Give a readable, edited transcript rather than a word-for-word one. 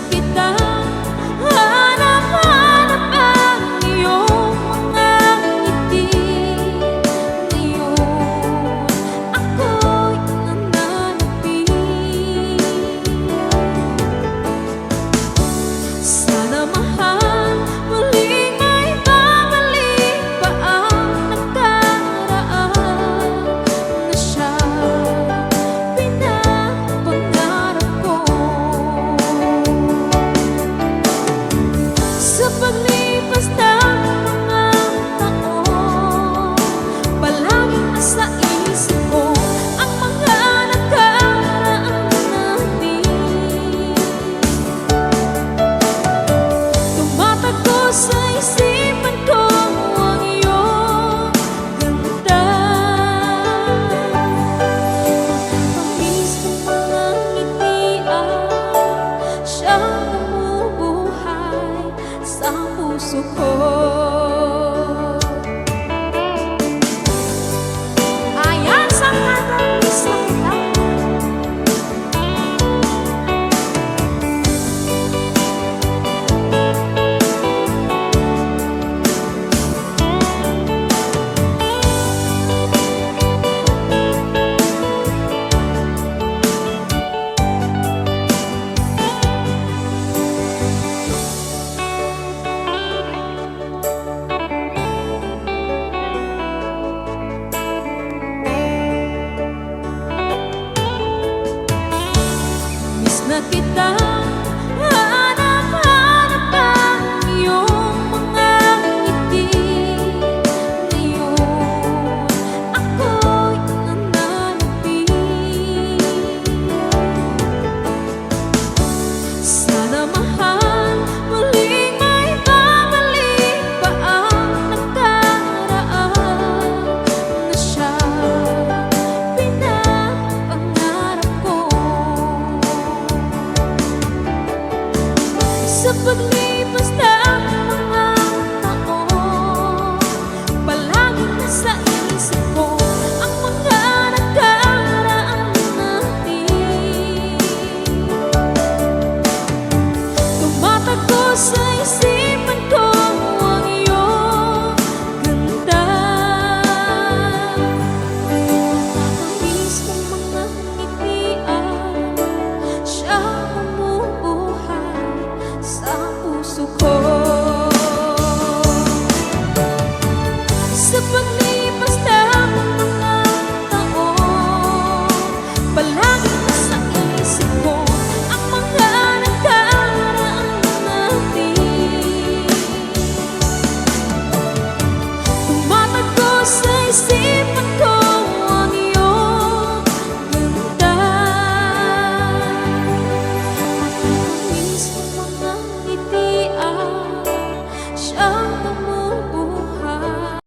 kita, hanap-hanap ang iyong mga ngiti. Ngayon ako'y nananapin. Sana mahal, muling may babalik pa ang nakaraan na siyang pinapangarap ko. Sa paglipas ng mga taon, palaging nasa isip ko ang mga nakaraan natin. Tumatakbo sa isipan ko ang iyong ganda. Matamis ng mga ngitian, siyang namumuhay sa puso ko. Ayan sa katang isang miss na kita.